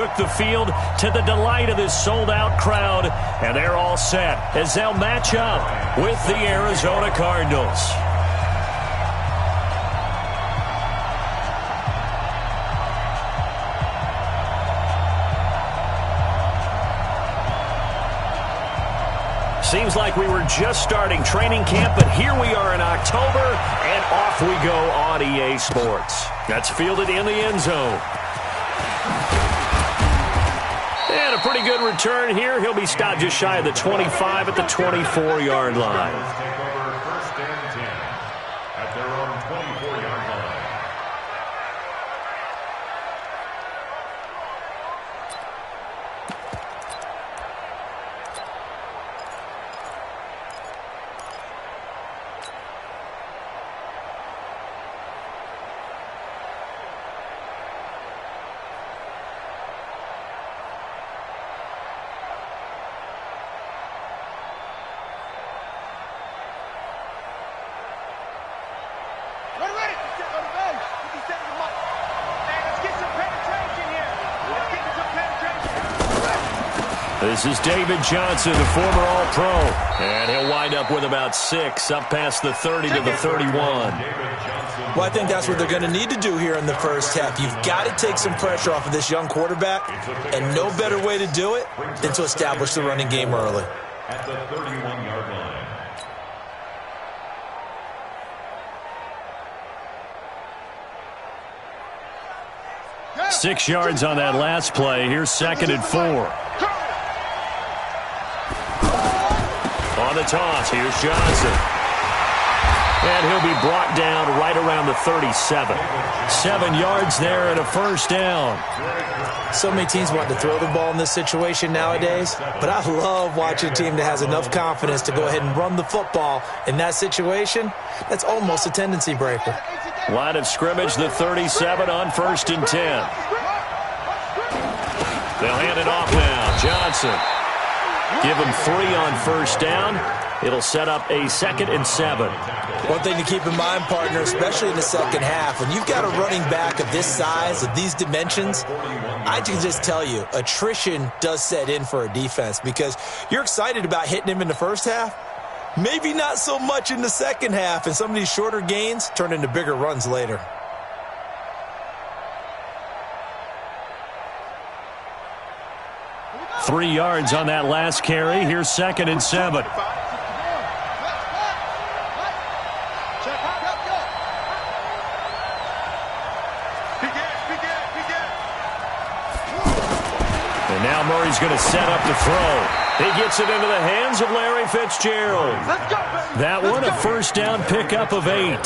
Took the field to the delight of this sold-out crowd, and they're all set as they'll match up with the Arizona Cardinals. Seems like we were just starting training camp, but here we are in October, and off we go on EA Sports. That's fielded in the end zone. And a pretty good return here. He'll be stopped just shy of the 25 at the 24-yard line. This is David Johnson, the former All-Pro, and he'll wind up with about 6, up past the 30 to the 31. Well, I think that's what they're going to need to do here in the first half. You've got to take some pressure off of this young quarterback, and no better way to do it than to establish the running game early. At the 31-yard line. 6 yards on that last play. Here's 2nd and 4. On the toss, here's Johnson. And he'll be brought down right around the 37. 7 yards there and a first down. So many teams want to throw the ball in this situation nowadays, but I love watching a team that has enough confidence to go ahead and run the football in that situation. That's almost a tendency breaker. Line of scrimmage, the 37 on 1st and 10. They'll hand it off now. Johnson. Give him 3 on first down. It'll set up a 2nd and 7. One thing to keep in mind, partner, especially in the second half, when you've got a running back of this size, of these dimensions, I can just tell you, attrition does set in for a defense because you're excited about hitting him in the first half. Maybe not so much in the second half, and some of these shorter gains turn into bigger runs later. Three yards on that last carry. Here's 2nd and 7. And now Murray's going to set up to throw. He gets it into the hands of Larry Fitzgerald. That one, a first down pickup of 8.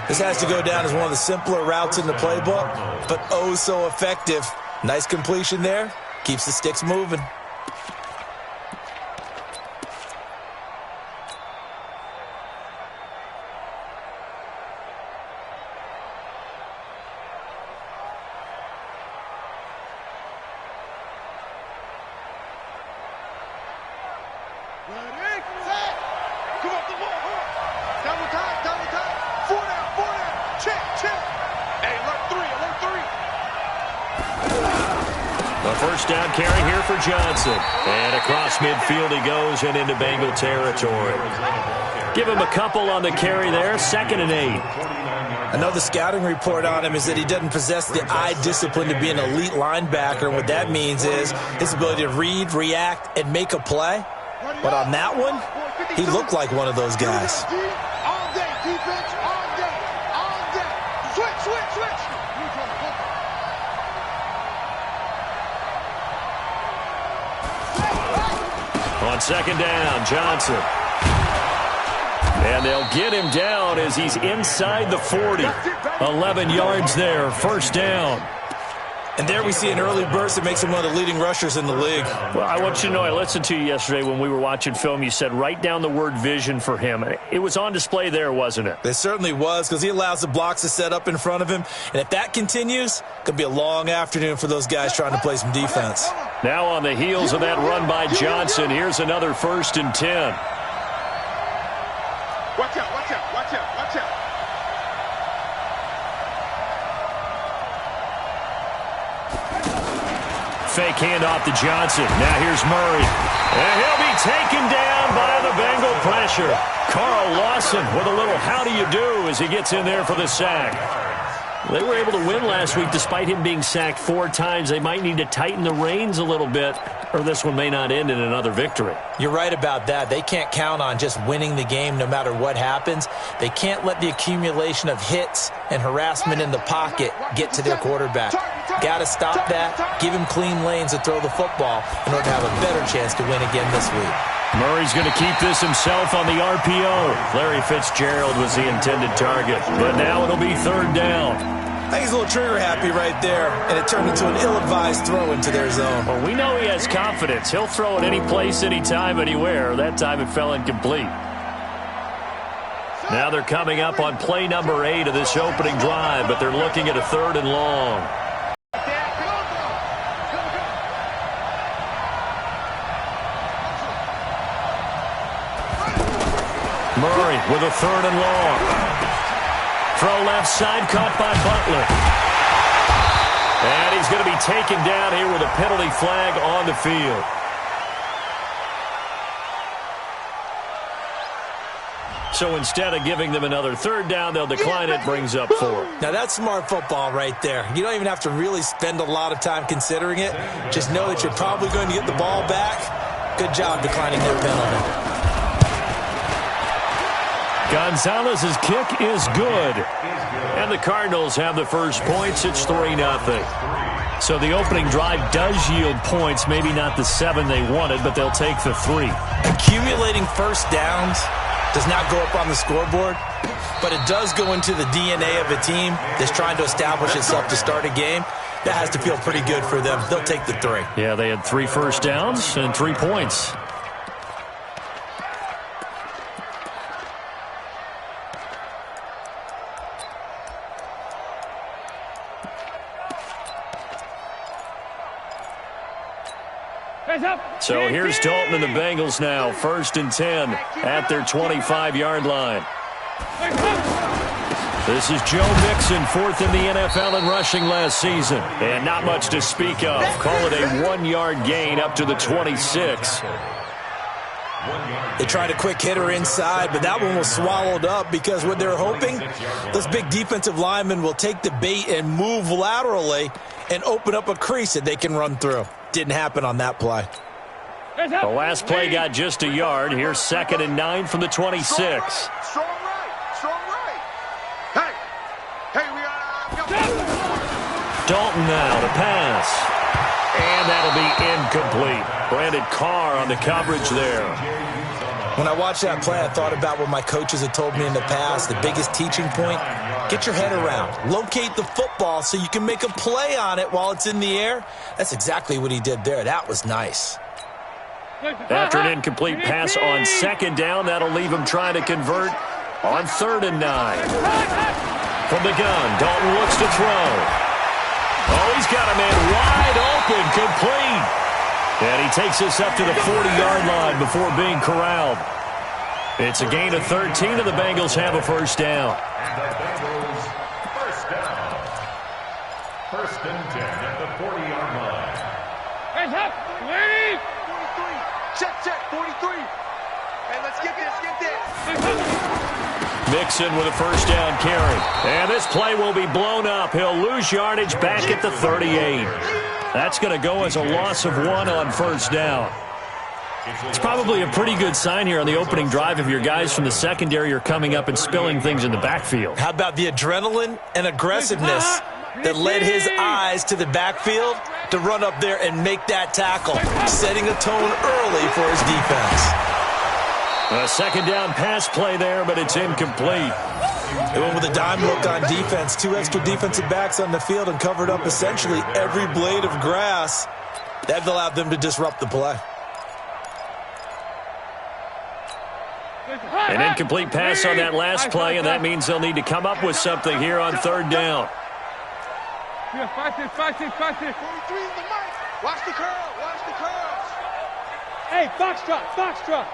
This has to go down as one of the simpler routes in the playbook, but oh so effective. Nice completion there. Keeps the sticks moving. First down carry here for Johnson. And across midfield he goes and into Bengal territory. Give him a couple on the carry there. 2nd and 8. I know the scouting report on him is that he doesn't possess the eye discipline to be an elite linebacker. And what that means is his ability to read, react, and make a play. But on that one, he looked like one of those guys. All day, defense, all day, all day. Switch, switch, switch. On 2nd down, Johnson. And they'll get him down as he's inside the 40. 11 yards there, first down. And there we see an early burst that makes him one of the leading rushers in the league. Well, I want you to know, I listened to you yesterday when we were watching film. You said write down the word vision for him. It was on display there, wasn't it? It certainly was, because he allows the blocks to set up in front of him. And if that continues, it could be a long afternoon for those guys trying to play some defense. Now on the heels of that run by Johnson, here's another 1st and 10. Watch out, watch out, watch out, watch out. fake handoff to Johnson. Now here's Murray. And he'll be taken down by the Bengal pressure. Carl Lawson with a little how do you do as he gets in there for the sack. They were able to win last week despite him being sacked 4 times. They might need to tighten the reins a little bit, or this one may not end in another victory. You're right about that. They can't count on just winning the game no matter what happens. They can't let the accumulation of hits and harassment in the pocket get to their quarterback. Got to stop that, give him clean lanes to throw the football in order to have a better chance to win again this week. Murray's going to keep this himself on the RPO. Larry Fitzgerald was the intended target, but now it'll be 3rd down. I think he's a little trigger happy right there, and it turned into an ill-advised throw into their zone. Well, we know he has confidence. He'll throw it any place, anytime, anywhere. That time it fell incomplete. Now they're coming up on play number 8 of this opening drive, but they're looking at a 3rd and long. Murray with a 3rd and long. Throw left side, caught by Butler. And he's going to be taken down here with a penalty flag on the field. So instead of giving them another 3rd down, they'll decline it, brings up 4. Now that's smart football right there. You don't even have to really spend a lot of time considering it. Just know that you're probably going to get the ball back. Good job declining that penalty. Gonzalez's kick is good. And the Cardinals have the first points. It's 3-0. So the opening drive does yield points. Maybe not the 7 they wanted, but they'll take the 3. Accumulating first downs does not go up on the scoreboard, but it does go into the DNA of a team that's trying to establish itself to start a game. That has to feel pretty good for them. They'll take the 3. Yeah, they had 3 first downs and 3 points. So here's Dalton and the Bengals now. 1st and 10 at their 25-yard line. This is Joe Mixon, 4th in the NFL in rushing last season. And not much to speak of. Call it a 1-yard gain up to the 26. They tried a quick hitter inside, but that one was swallowed up because what they're hoping, those big defensive linemen will take the bait and move laterally and open up a crease that they can run through. Didn't happen on that play. The last play got just a yard. Here's 2nd and 9 from the 26. Strong right. Strong right. Hey, we are. Dalton now to pass. And that'll be incomplete. Brandon Carr on the coverage there. When I watched that play, I thought about what my coaches had told me in the past. The biggest teaching point, get your head around. Locate the football so you can make a play on it while it's in the air. That's exactly what he did there. That was nice. After an incomplete pass on 2nd down, that'll leave him trying to convert on 3rd and 9. From the gun, Dalton looks to throw. Oh, he's got a man wide open, complete. And he takes us up to the 40-yard line before being corralled. It's a gain of 13, and the Bengals have a 1st down. And the Bengals, 1st down. 1st and 10 at the 40-yard line. Hands up, 43. Check, 43. Hey, let's get this. Mixon with a 1st down carry. And this play will be blown up. He'll lose yardage back at the 38. That's going to go as a loss of 1 on 1st down. It's probably a pretty good sign here on the opening drive if your guys from the secondary are coming up and spilling things in the backfield. How about the adrenaline and aggressiveness that led his eyes to the backfield to run up there and make that tackle, setting a tone early for his defense. A 2nd down pass play there, but it's incomplete. They went with a dime look on defense. 2 extra defensive backs on the field and covered up essentially every blade of grass. That allowed them to disrupt the play. An incomplete pass on that last play, and that means they'll need to come up with something here on 3rd down. 43 is the mic. Watch the curls. Hey, foxtrot.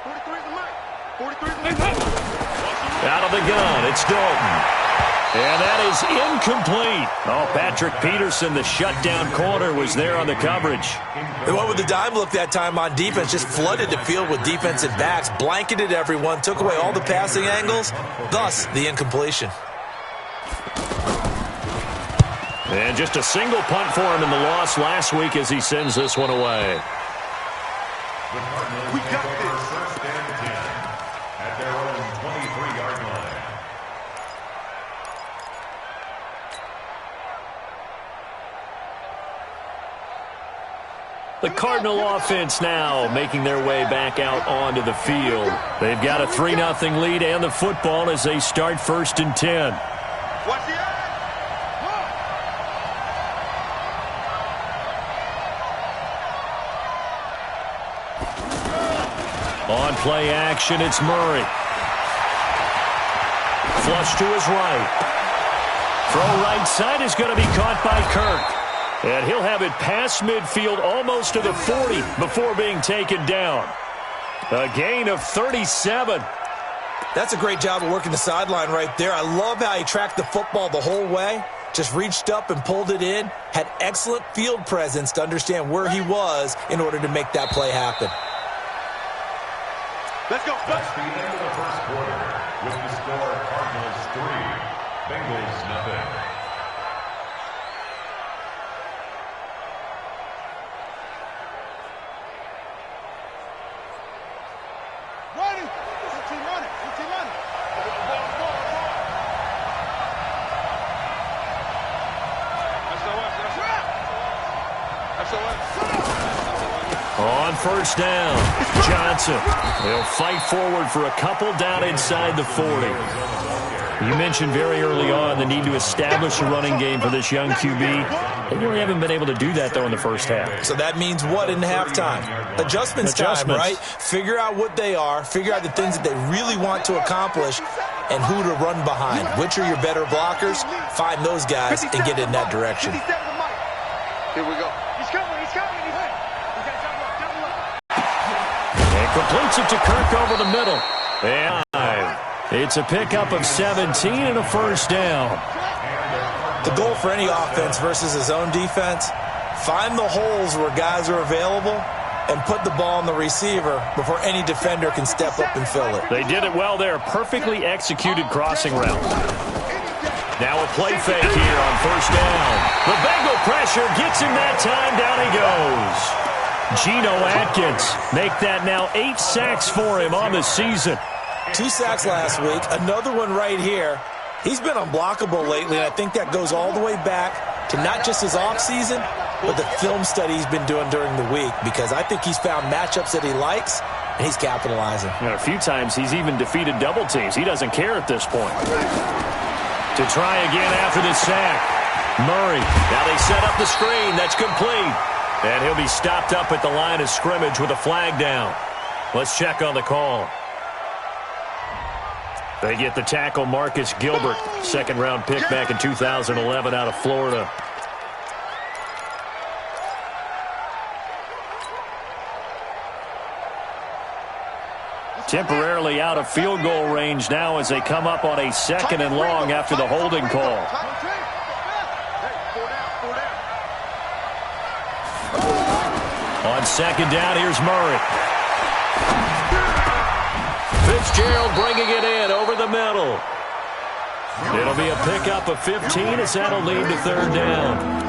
43 is the mic. 43 is the mic. Out of the gun, it's Dalton. And that is incomplete. Oh, Patrick Peterson, the shutdown corner, was there on the coverage. They went with the dime look that time on defense, just flooded the field with defensive backs, blanketed everyone, took away all the passing angles, thus the incompletion. And just a single punt for him in the loss last week as he sends this one away. We got this. First and 10 at their own 23-yard line. The Cardinal offense now making their way back out onto the field. They've got a 3-0 lead and the football as they start 1st and 10. Watch the On play action, it's Murray. Flush to his right. Throw right side is going to be caught by Kirk. And he'll have it past midfield almost to the 40 before being taken down. A gain of 37. That's a great job of working the sideline right there. I love how he tracked the football the whole way. Just reached up and pulled it in. Had excellent field presence to understand where he was in order to make that play happen. Let's go. That's the end of the first quarter with the score Cardinals 3, Bengals nothing. Ready. Team running. Team running. On 1st down, Johnson. They'll fight forward for a couple down inside the 40. You mentioned very early on the need to establish a running game for this young QB. They really haven't been able to do that, though, in the first half. So that means what in halftime? Adjustments time, right? Figure out what they are, figure out the things that they really want to accomplish, and who to run behind. Which are your better blockers? Find those guys and get in that direction. Here we go. He's coming. And completes it to Kirk over the middle. And it's a pickup of 17 and a 1st down. The goal for any offense versus his own defense, find the holes where guys are available and put the ball on the receiver before any defender can step up and fill it. They did it well there. Perfectly executed crossing route. Now a play fake here on 1st down. The Bengal pressure gets him that time. Down he goes. Geno Atkins make that now 8 sacks for him on the season. 2 sacks last week, another one right here. He's been unblockable lately, and I think that goes all the way back to not just his offseason, but the film study he's been doing during the week, because I think he's found matchups that he likes, and he's capitalizing. And a few times he's even defeated double teams. He doesn't care at this point. To try again after the sack. Murray. Now they set up the screen. That's complete. And he'll be stopped up at the line of scrimmage with a flag down. Let's check on the call. They get the tackle, Marcus Gilbert, 2nd-round pick back in 2011 out of Florida. Temporarily out of field goal range now as they come up on a 2nd and long after the holding call. On 2nd down, here's Murray. Fitzgerald bringing it in over the middle. It'll be a pickup of 15 as that'll lead to 3rd down.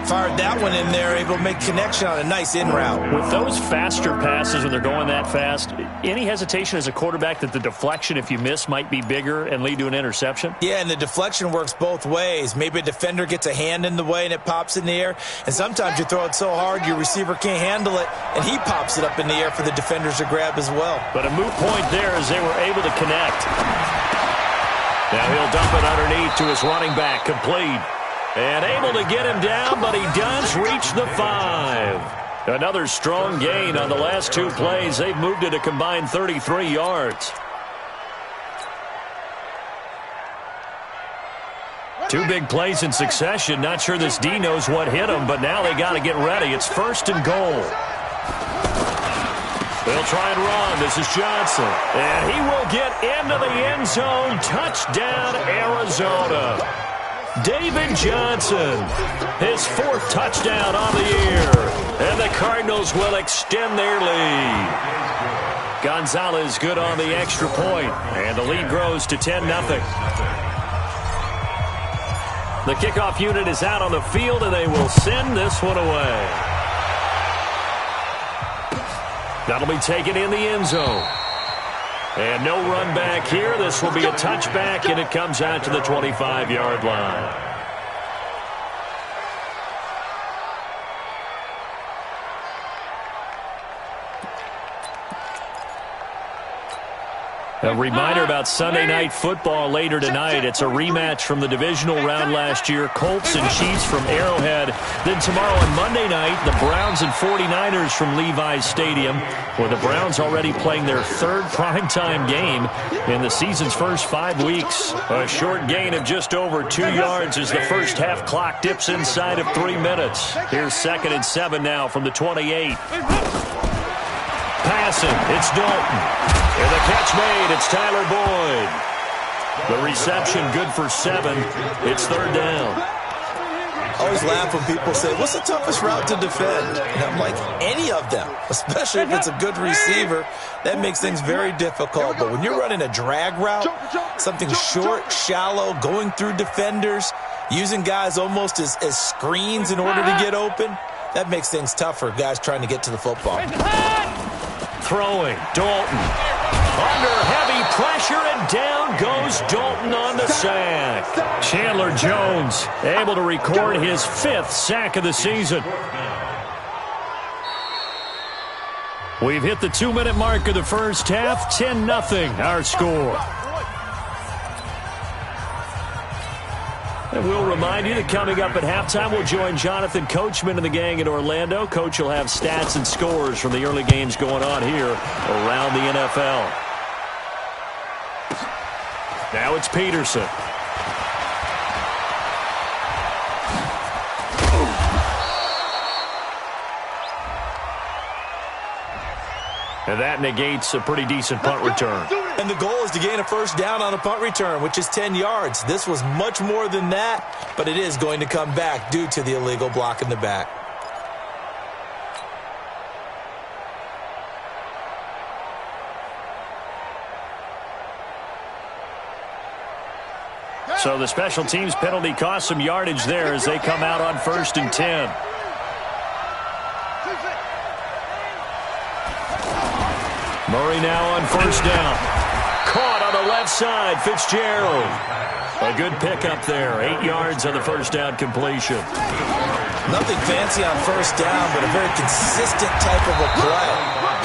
Fired that one in there, able to make connection on a nice in route. With those faster passes when they're going that fast, any hesitation as a quarterback that the deflection, if you miss, might be bigger and lead to an interception? Yeah, and the deflection works both ways. Maybe a defender gets a hand in the way and it pops in the air, and sometimes you throw it so hard your receiver can't handle it, and he pops it up in the air for the defenders to grab as well. But a moot point there as they were able to connect. Now he'll dump it underneath to his running back, complete. And able to get him down, but he does reach the 5. Another strong gain on the last 2 plays. They've moved it a combined 33 yards. 2 big plays in succession. Not sure this D knows what hit him, but now they got to get ready. It's 1st and goal. They'll try and run. This is Johnson. And he will get into the end zone. Touchdown, Arizona. David Johnson, his 4th touchdown on the year. And the Cardinals will extend their lead. Gonzalez good on the extra point. And the lead grows to 10-0. The kickoff unit is out on the field, and they will send this one away. That'll be taken in the end zone. And no run back here. This will be a touchback, and it comes out to the 25-yard line. A reminder about Sunday Night Football later tonight. It's a rematch from the divisional round last year. Colts and Chiefs from Arrowhead. Then tomorrow on Monday night, the Browns and 49ers from Levi's Stadium, where the Browns already playing their 3rd primetime game in the season's first 5 weeks. A short gain of just over 2 yards as the first half clock dips inside of 3 minutes. Here's 2nd and 7 now from the 28. Passing, it's Dalton. And the catch made, it's Tyler Boyd. The reception good for 7. It's 3rd down. I always laugh when people say, what's the toughest route to defend? And I'm like, any of them, especially if it's a good receiver. That makes things very difficult. But when you're running a drag route, something short, shallow, going through defenders, using guys almost as screens in order to get open, that makes things tougher, guys trying to get to the football. Throwing, Dalton. Under heavy pressure, and down goes Dalton on the sack. Chandler Jones able to record his 5th sack of the season. We've hit the 2-minute mark of the first half. 10-0 our score. And we'll remind you that coming up at halftime, we'll join Jonathan Coachman and the gang in Orlando. Coach will have stats and scores from the early games going on here around the NFL. Now it's Peterson. And that negates a pretty decent punt return. And the goal is to gain a first down on a punt return, which is 10 yards. This was much more than that, but it is going to come back due to the illegal block in the back. So the special teams penalty cost some yardage there as they come out on 1st and 10. Murray now on 1st down. Caught on the left side, Fitzgerald. A good pickup there, 8 yards on the first down completion. Nothing fancy on 1st down, but a very consistent type of a play.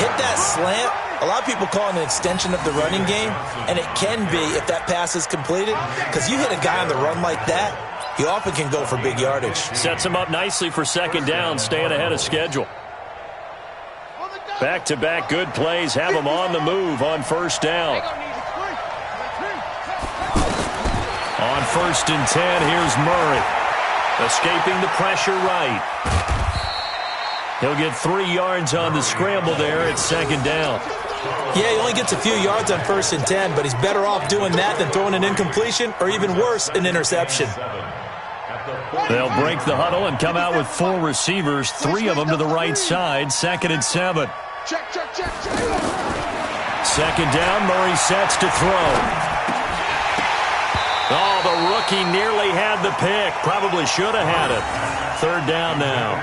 Hit that slant. A lot of people call it an extension of the running game, and it can be if that pass is completed, because you hit a guy on the run like that, he often can go for big yardage. Sets him up nicely for 2nd down, staying ahead of schedule. Back-to-back good plays have him on the move on 1st down. On 1st and 10, here's Murray. Escaping the pressure right. He'll get 3 yards on the scramble there at 2nd down. Yeah, he only gets a few yards on 1st and 10, but he's better off doing that than throwing an incompletion or even worse, an interception. They'll break the huddle and come out with 4 receivers, 3 of them to the right side, 2nd and 7. Check. 2nd down, Murray sets to throw. Oh, the rookie nearly had the pick. Probably should have had it. 3rd down now.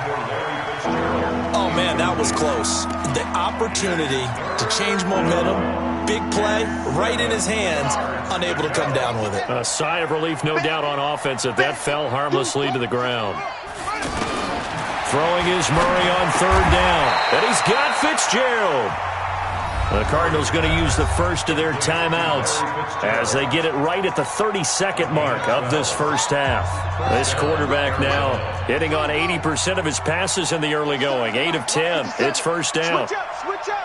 Oh, man, that was close. The opportunity to change momentum, big play, right in his hands, unable to come down with it. A sigh of relief, no doubt, on offense if that fell harmlessly to the ground. Throwing is Murray on 3rd down. And he's got Fitzgerald. The Cardinals going to use the first of their timeouts as they get it right at the 32nd mark of this first half. This quarterback now hitting on 80% of his passes in the early going. 8 of 10. It's 1st down. Switch up.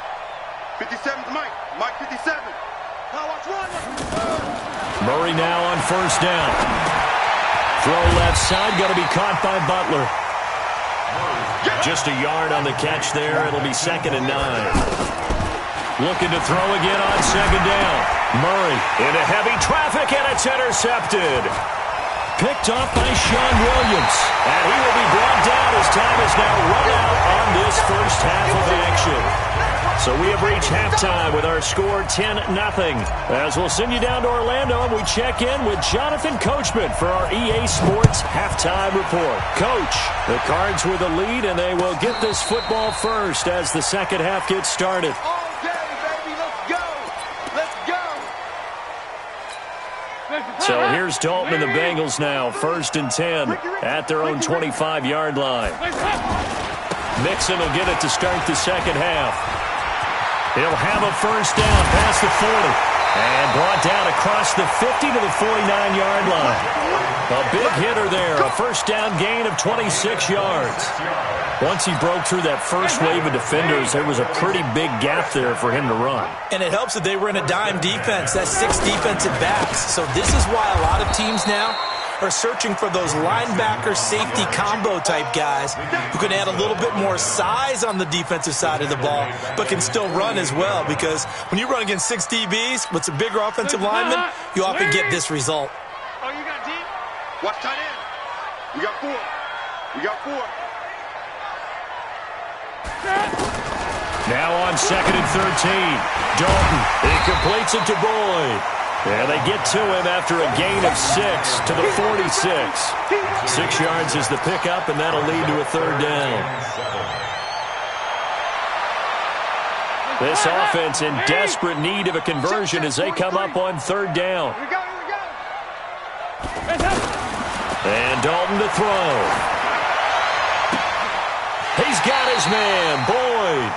57's Mike. Mike 57. Murray now on 1st down. Throw left side, going to be caught by Butler. Just a yard on the catch there. It'll be 2nd and 9. looking to throw again on second down. Murray into heavy traffic, and it's intercepted. Picked off by Sean Williams. And he will be brought down as time is now run out on this first half of action. So we have reached halftime with our score 10-0. As we'll send you down to Orlando, and we check in with Jonathan Coachman for our EA Sports Halftime Report. Coach, the Cards with the lead, and they will get this football first as the second half gets started. All day, baby. Let's go. Let's go. So here's Dalton and the Bengals now, 1st and 10 at their own 25-yard line. Mixon will get it to start the second half. He'll have a first down past the 40 and brought down across the 50 to the 49-yard line. A big hitter there, a first down gain of 26 yards. Once he broke through that first wave of defenders, there was a pretty big gap there for him to run. And it helps that they were in a dime defense. That's 6 defensive backs. So this is why a lot of teams now are searching for those linebacker safety combo type guys who can add a little bit more size on the defensive side of the ball, but can still run as well, because when you run against 6 DBs with some bigger offensive linemen, you often get this result. Oh, you got deep? Watch tight end. We got 4. We got 4. Now on 2nd and 13, Dalton, he completes it to Boyd. And they get to him after a gain of 6 to the 46. 6 yards is the pickup, and that'll lead to a third down. This offense in desperate need of a conversion as they come up on third down. And Dalton to throw. He's got his man, Boyd.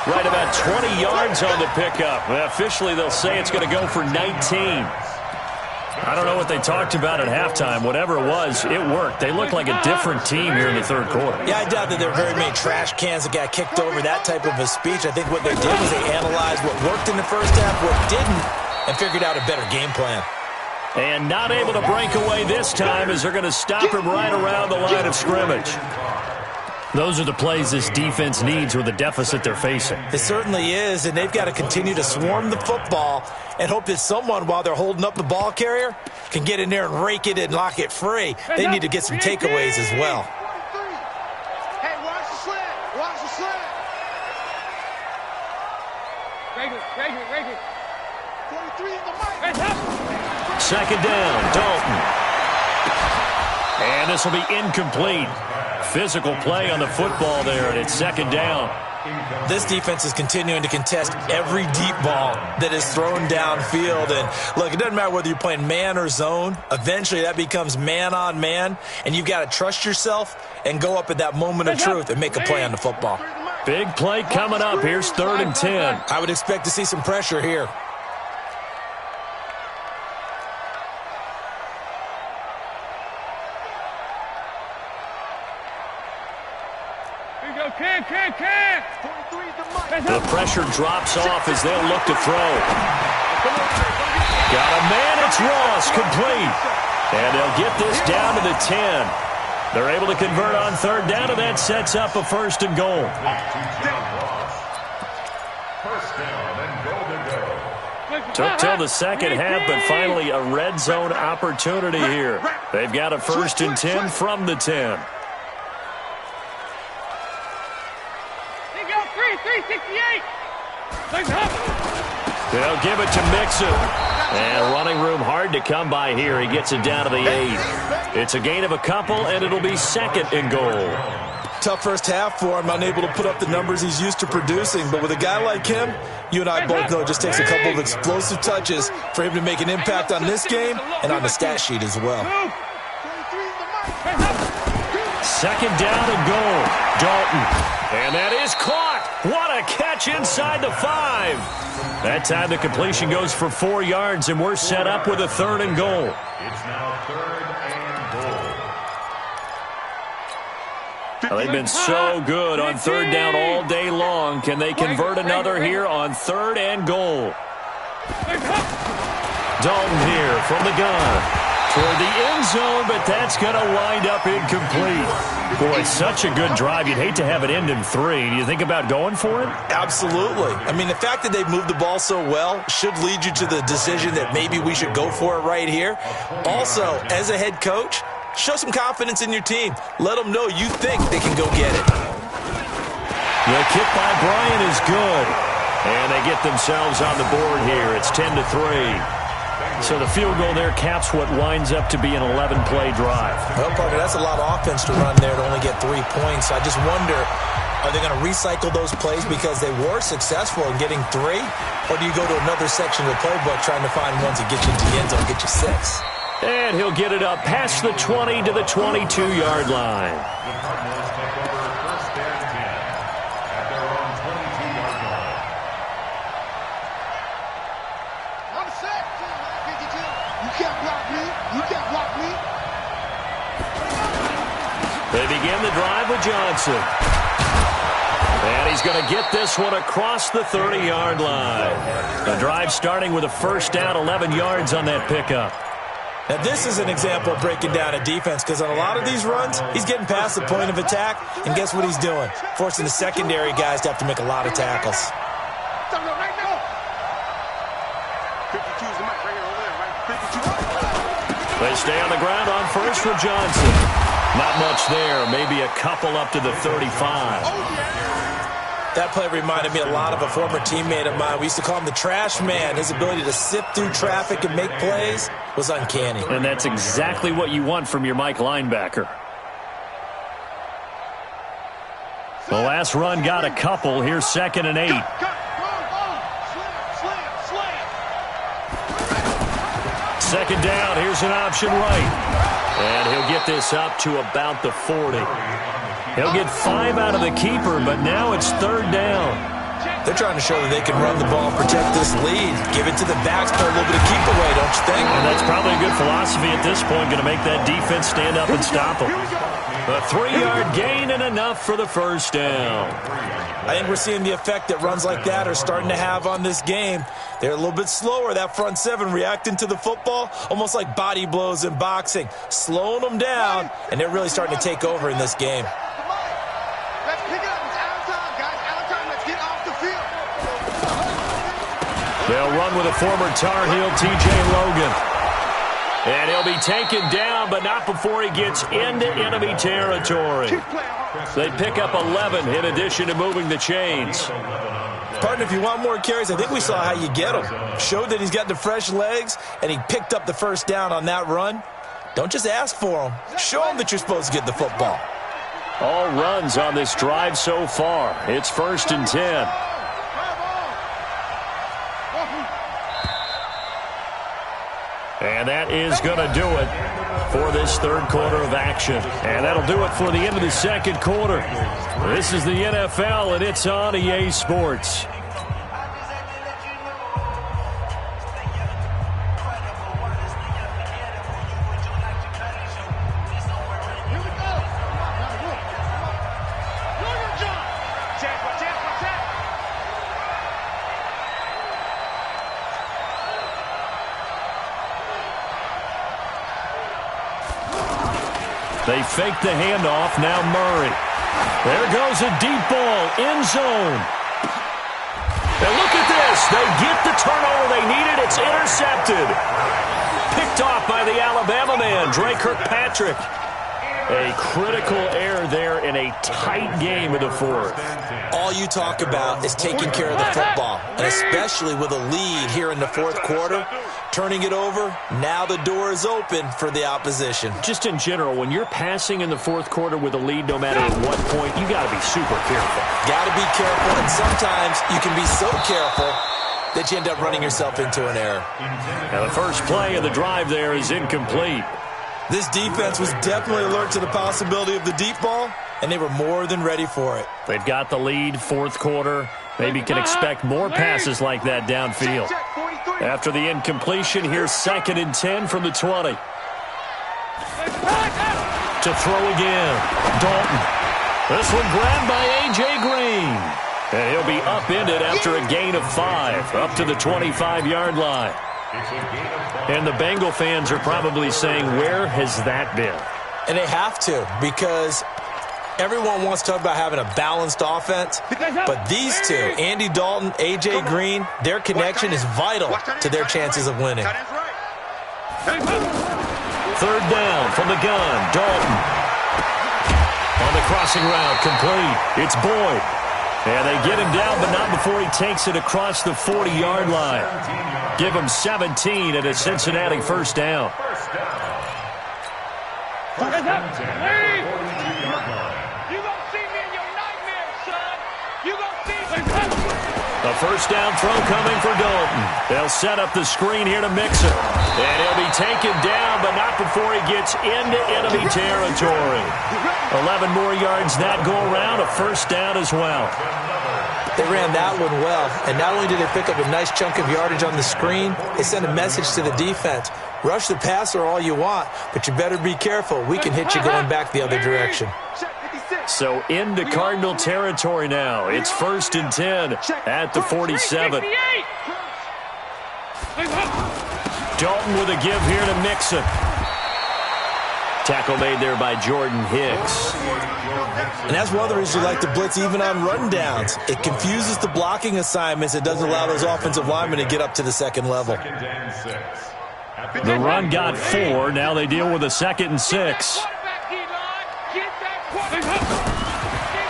Right about 20 yards on the pickup. Officially, they'll say it's going to go for 19. I don't know what they talked about at halftime. Whatever it was, it worked. They look like a different team here in the third quarter. Yeah, I doubt that there are very many trash cans that got kicked over, that type of a speech. I think what they did was they analyzed what worked in the first half, what didn't, and figured out a better game plan. And not able to break away this time as they're going to stop him right around the line of scrimmage. Those are the plays this defense needs with the deficit they're facing. It certainly is, and they've got to continue to swarm the football and hope that someone, while they're holding up the ball carrier, can get in there and rake it and lock it free. They need to get some takeaways as well. Hey, watch the slant. Watch the slant. Rake it. 43 in the mic. Second down, Dalton. And this will be incomplete. Physical play on the football there, and it's second down. This defense is continuing to contest every deep ball that is thrown downfield. And look, it doesn't matter whether you're playing man or zone. Eventually, that becomes man on man, and you've got to trust yourself and go up at that moment of truth and make a play on the football. Big play coming up. Here's 3rd and 10. I would expect to see some pressure here. The pressure drops off as they'll look to throw. Got a man, it's Ross, complete. And they'll get this down to the 10. They're able to convert on third down, and that sets up a 1st and goal. First down and goal to go. Took till the second half, but finally a red zone opportunity here. They've got a 1st and 10 from the 10. 368. They'll give it to Mixon. And running room hard to come by here. He gets it down to the 8. It's a gain of a couple, and it'll be 2nd and goal. Tough first half for him, unable to put up the numbers he's used to producing. But with a guy like him, you and I both know it just takes a couple of explosive touches for him to make an impact on this game and on the stat sheet as well. 2nd down and goal. Dalton. And that is caught. What a catch inside the 5. That time the completion goes for 4 yards, and we're set up with a 3rd and goal. It's now 3rd and goal. Well, they've been so good on third down all day long. Can they convert another here on 3rd and goal? Dalton here from the gun. toward the end zone, but that's going to wind up incomplete. Boy, such a good drive. You'd hate to have it end in 3. Do you think about going for it? Absolutely. I mean, the fact that they've moved the ball so well should lead you to the decision that maybe we should go for it right here. Also, as a head coach, show some confidence in your team. Let them know you think they can go get it. The kick by Bryant is good. And they get themselves on the board here. It's 10-3. So the field goal there caps what winds up to be an 11-play drive. Well, partner, that's a lot of offense to run there to only get 3 points. I just wonder, are they going to recycle those plays because they were successful in getting 3? Or do you go to another section of the playbook trying to find ones that get you into the end zone, get you 6? And he'll get it up past the 20 to the 22-yard line. They begin the drive with Johnson. And he's going to get this one across the 30-yard line. The drive starting with a first down, 11 yards on that pickup. Now, this is an example of breaking down a defense because on a lot of these runs, he's getting past the point of attack, and guess what he's doing? Forcing the secondary guys to have to make a lot of tackles. They stay on the ground on first with Johnson. Not much there, maybe a couple up to the 35. That play reminded me a lot of a former teammate of mine. We used to call him the trash man. His ability to sift through traffic and make plays was uncanny. And that's exactly what you want from your Mike linebacker. The last run got a couple. Here's 2nd and 8. Second down. Here's an option right. And he'll get this up to about the 40. He'll get 5 out of the keeper, but now it's 3rd down. They're trying to show that they can run the ball and protect this lead. Give it to the backs, play a little bit of keep away, don't you think? And that's probably a good philosophy at this point, going to make that defense stand up and stop them. A 3-yard gain and enough for the first down. I think we're seeing the effect that runs like that are starting to have on this game. They're a little bit slower, that front 7, reacting to the football, almost like body blows in boxing, slowing them down, and they're really starting to take over in this game. Let's pick it up. It's out of time, guys. Out of time. Let's get off the field. They'll run with a former Tar Heel, T.J. Logan. And he'll be taken down, but not before he gets into enemy territory. They pick up 11 in addition to moving the chains. Partner, if you want more carries, I think we saw how you get them. Showed that he's got the fresh legs, and he picked up the first down on that run. Don't just ask for them. Show them that you're supposed to get the football. All runs on this drive so far. It's 1st and 10. And that is going to do it for this 3rd quarter of action. And that'll do it for the end of the 2nd quarter. This is the NFL, and it's on EA Sports. They fake the handoff. Now Murray. There goes a deep ball. End zone. And look at this. They get the turnover they needed. It's intercepted. Picked off by the Alabama man, Dre Kirkpatrick. A critical error there in a tight game of the 4th. All you talk about is taking care of the football, and especially with a lead here in the 4th quarter. Turning it over, now the door is open for the opposition. Just in general, when you're passing in the 4th quarter with a lead, no matter at what point, you got to be super careful. Got to be careful, and sometimes you can be so careful that you end up running yourself into an error. Now the first play of the drive there is incomplete. This defense was definitely alert to the possibility of the deep ball, and they were more than ready for it. They've got the lead, 4th quarter. Maybe can expect more passes like that downfield. After the incompletion, here's 2nd and 10 from the 20. To throw again. Dalton. This one grabbed by A.J. Green. And he'll be upended after a gain of 5, up to the 25-yard line. And the Bengal fans are probably saying, where has that been? And they have to, because everyone wants to talk about having a balanced offense, but these two, Andy Dalton, A.J. Green, their connection is vital to their chances of winning. Third down from the gun, Dalton. On the crossing route, complete. It's Boyd. And they get him down, but not before he takes it across the 40-yard line. Give him 17 at a Cincinnati first down. A first down throw coming for Dalton. They'll set up the screen here to Mixon. And he'll be taken down, but not before he gets into enemy territory. 11 more yards that go around, a first down as well. They ran that one well, and not only did they pick up a nice chunk of yardage on the screen, they sent a message to the defense. Rush the passer all you want, but you better be careful. We can hit you going back the other direction. So into Cardinal territory now. It's 1st and 10 at the 47. Dalton with a give here to Mixon. Tackle made there by Jordan Hicks. And that's one of the reasons you like to blitz even on rundowns. It confuses the blocking assignments. It doesn't allow those offensive linemen to get up to the second level. The run got 4. Now they deal with a 2nd and 6.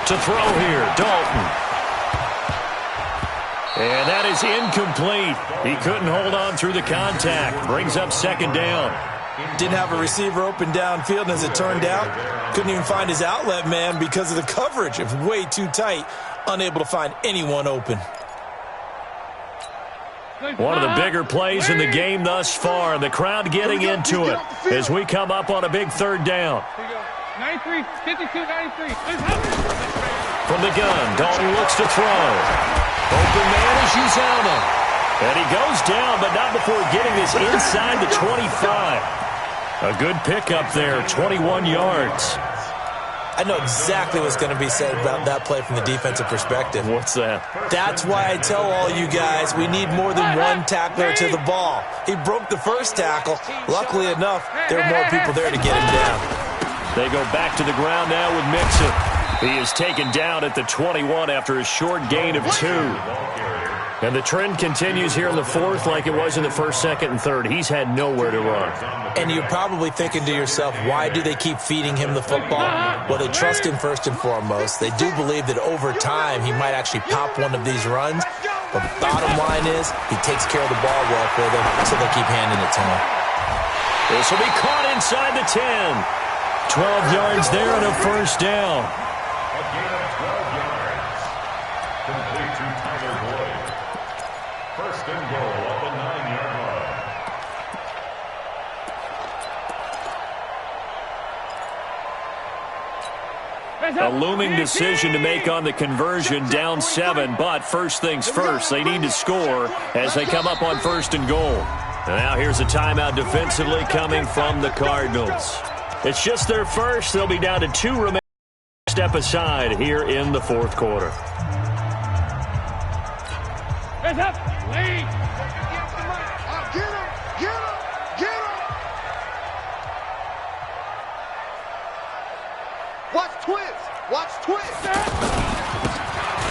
To throw here, Dalton. And that is incomplete. He couldn't hold on through the contact. Brings up 2nd down. Didn't have a receiver open downfield, and as it turned out, couldn't even find his outlet man because of the coverage. It was way too tight, unable to find anyone open. One of the bigger plays in the game thus far. The crowd getting into it as we come up on a big 3rd down. 93, 52, 93. From the gun, Dalton looks to throw. Open man is Uzomah. And he goes down, but not before getting this inside the 25. A good pickup there, 21 yards. I know exactly what's going to be said about that play from the defensive perspective. What's that? That's why I tell all you guys we need more than one tackler to the ball. He broke the first tackle. Luckily enough, there are more people there to get him down. They go back to the ground now with Mixon. He is taken down at the 21 after a short gain of 2. And the trend continues here in the 4th like it was in the 1st, 2nd, and 3rd. He's had nowhere to run. And you're probably thinking to yourself, why do they keep feeding him the football? Well, they trust him first and foremost. They do believe that over time he might actually pop one of these runs. But bottom line is he takes care of the ball well for them, so they keep handing it to him. This will be caught inside the 10. 12 yards there and a first down. A gain of 12 yards. Complete to Tyler Boyd. First and goal at the 9-yard line. A looming decision to make on the conversion, down 7, but first things first, they need to score as they come up on 1st and goal. And now here's a timeout defensively coming from the Cardinals. It's just their first. They'll be down to 2 remaining. Step aside here in the 4th quarter. Hands up, lead. Get him, get him, get him. Watch twist, watch twist.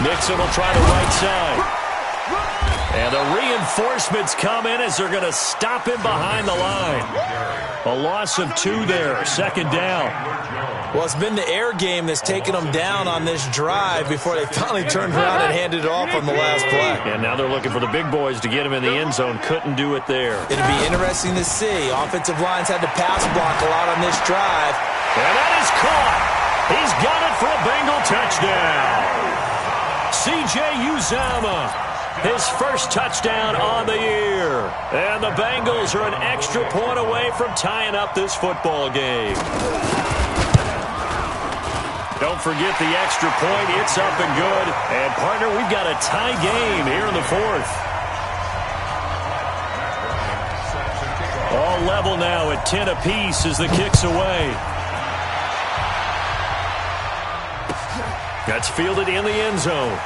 Nixon will try the right side. And the reinforcements come in as they're going to stop him behind the line. A loss of 2 there, 2nd down. Well, it's been the air game that's taken them down on this drive before they finally turned around and handed it off on the last play. And now they're looking for the big boys to get him in the end zone. Couldn't do it there. It'll be interesting to see. Offensive lines had to pass block a lot on this drive. And that is caught. He's got it for a Bengal touchdown. C.J. Uzomah, his first touchdown on the year. And the Bengals are an extra point away from tying up this football game. Don't forget the extra point. It's up and good. And, partner, we've got a tie game here in the 4th. All level now at 10 apiece as the kick's away. That's fielded in the end zone.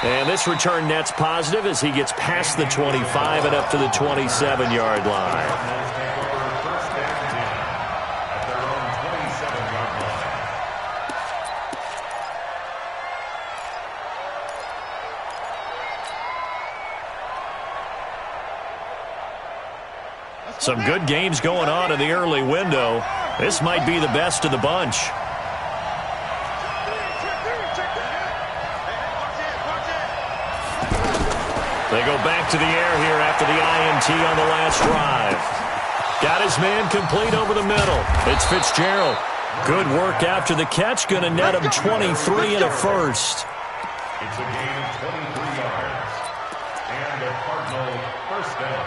And this return net's positive as he gets past the 25 and up to the 27-yard line. Some good games going on in the early window. This might be the best of the bunch. They go back to the air here after the INT on the last drive. Got his man complete over the middle. It's Fitzgerald. Good work after the catch. Going to net him 23 and a first. It's a gain of 23 yards. And a Cardinal first down.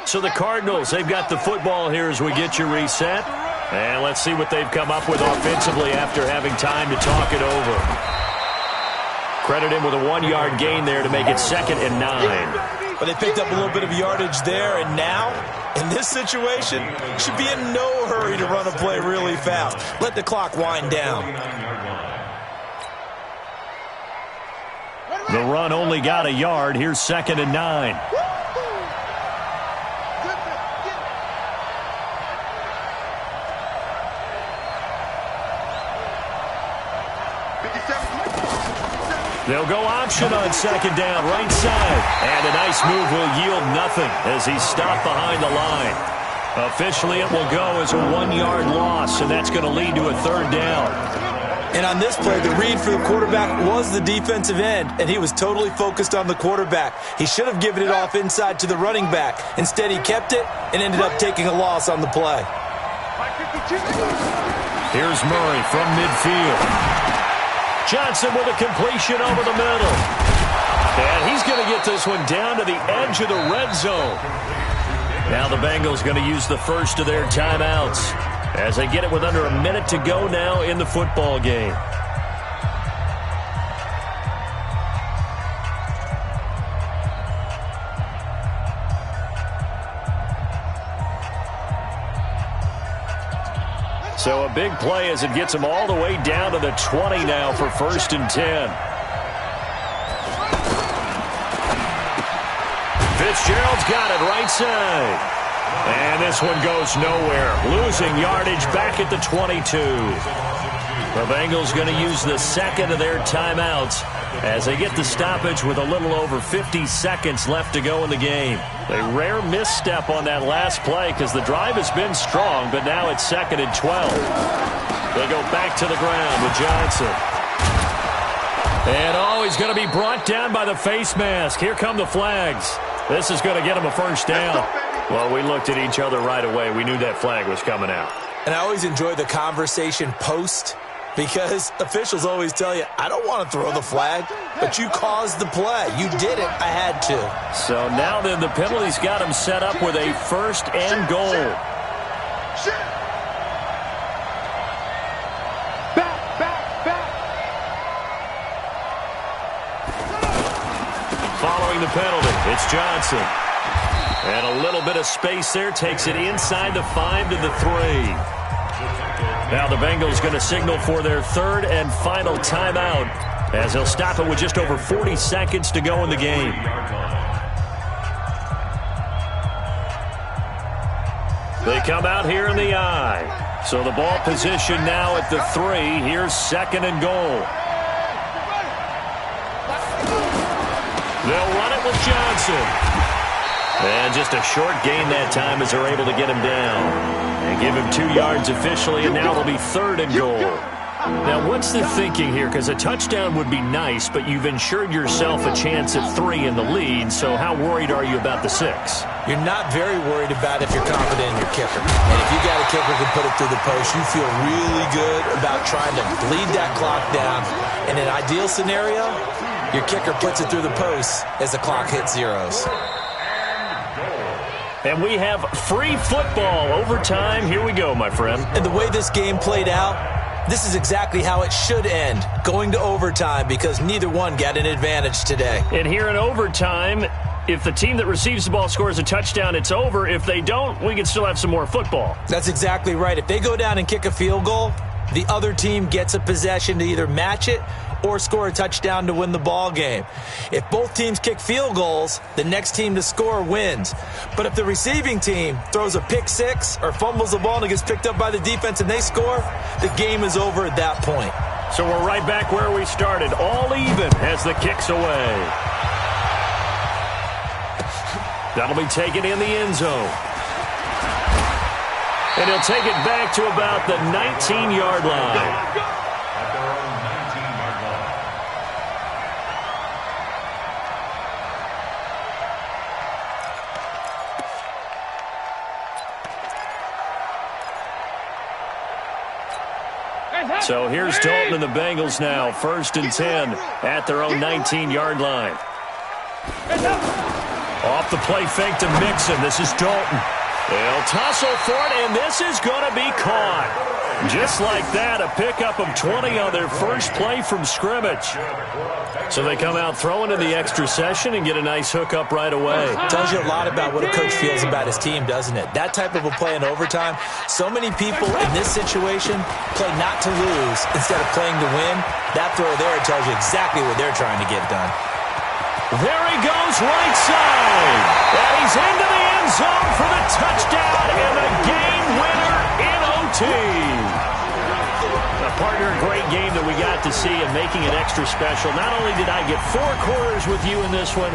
So the Cardinals, they've got the football here as we get you reset. And let's see what they've come up with offensively after having time to talk it over. Credit him with a 1-yard gain there to make it 2nd and 9. But they picked up a little bit of yardage there, and now, in this situation, should be in no hurry to run a play really fast. Let the clock wind down. The run only got a yard. Here's 2nd and 9. They'll go option on 2nd down, right side. And a nice move will yield nothing as he's stopped behind the line. Officially, it will go as a 1-yard loss, and that's going to lead to a 3rd down. And on this play, the read for the quarterback was the defensive end, and he was totally focused on the quarterback. He should have given it off inside to the running back. Instead, he kept it and ended up taking a loss on the play. Here's Murray from midfield. Johnson with a completion over the middle. And he's going to get this one down to the edge of the red zone. Now the Bengals going to use the first of their timeouts as they get it with under a minute to go now in the football game. So a big play as it gets him all the way down to the 20 now for 1st and 10. Fitzgerald's got it right side. And this one goes nowhere. Losing yardage back at the 22. The Bengals going to use the 2nd of their timeouts as they get the stoppage with a little over 50 seconds left to go in the game. A rare misstep on that last play because the drive has been strong, but now it's 2nd and 12. They go back to the ground with Johnson. And he's going to be brought down by the face mask. Here come the flags. This is going to get him a 1st down. Well, we looked at each other right away. We knew that flag was coming out. And I always enjoy the conversation post, because officials always tell you, I don't want to throw the flag, but you caused the play. You did it. I had to. So now then the penalty's got him set up with a 1st and goal. Following the penalty, it's Johnson. And a little bit of space there takes it inside the 5 to the 3. Now the Bengals going to signal for their 3rd and final timeout as they'll stop it with just over 40 seconds to go in the game. They come out here in the I. So the ball position now at the 3. Here's 2nd and goal. They'll run it with Johnson. And just a short gain that time as they're able to get him down. And give him 2 yards officially, and now it'll be 3rd and goal. Now, what's the thinking here? Because a touchdown would be nice, but you've ensured yourself a chance at 3 in the lead, so how worried are you about the 6? You're not very worried about if you're confident in your kicker. And if you got a kicker who can put it through the post, you feel really good about trying to bleed that clock down. In an ideal scenario, your kicker puts it through the post as the clock hits zeros. And we have free football overtime. Here we go, my friend. And the way this game played out, this is exactly how it should end, going to overtime, because neither one got an advantage today. And here in overtime, if the team that receives the ball scores a touchdown, it's over. If they don't, we can still have some more football. That's exactly right. If they go down and kick a field goal, the other team gets a possession to either match it or score a touchdown to win the ball game. If both teams kick field goals, the next team to score wins. But if the receiving team throws a pick six or fumbles the ball and it gets picked up by the defense and they score, the game is over at that point. So we're right back where we started, all even as the kick's away. That'll be taken in the end zone. And he'll take it back to about the 19-yard line. So here's Dalton and the Bengals now, 1st and 10 at their own 19-yard line. Off the play fake to Mixon. This is Dalton. They'll tussle for it, and this is going to be caught. Just like that, a pickup of 20 on their first play from scrimmage. So they come out throwing in the extra session and get a nice hookup right away. Tells you a lot about what a coach feels about his team, doesn't it? That type of a play in overtime, so many people in this situation play not to lose instead of playing to win. That throw there tells you exactly what they're trying to get done. There he goes, right side. And he's into the end zone for the touchdown and the game winner in OT. Partner, a great game that we got to see and making it extra special. Not only did I get 4 quarters with you in this one,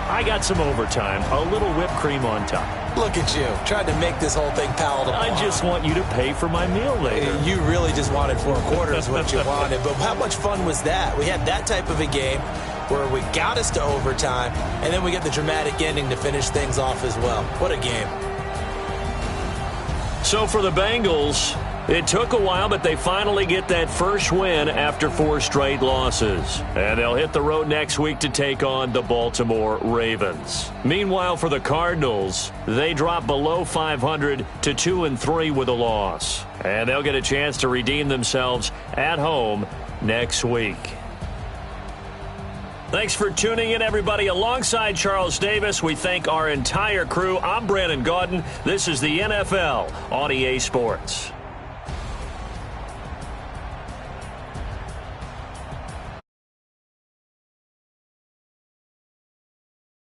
I got some overtime, a little whipped cream on top. Look at you, trying to make this whole thing palatable. I just want you to pay for my meal later. You really just wanted 4 quarters what you wanted, but how much fun was that? We had that type of a game where we got us to overtime, and then we get the dramatic ending to finish things off as well. What a game. So for the Bengals, it took a while, but they finally get that first win after 4 straight losses. And they'll hit the road next week to take on the Baltimore Ravens. Meanwhile, for the Cardinals, they drop below 500 to 2-3 with a loss. And they'll get a chance to redeem themselves at home next week. Thanks for tuning in, everybody. Alongside Charles Davis, we thank our entire crew. I'm Brandon Gaudin. This is the NFL on EA Sports.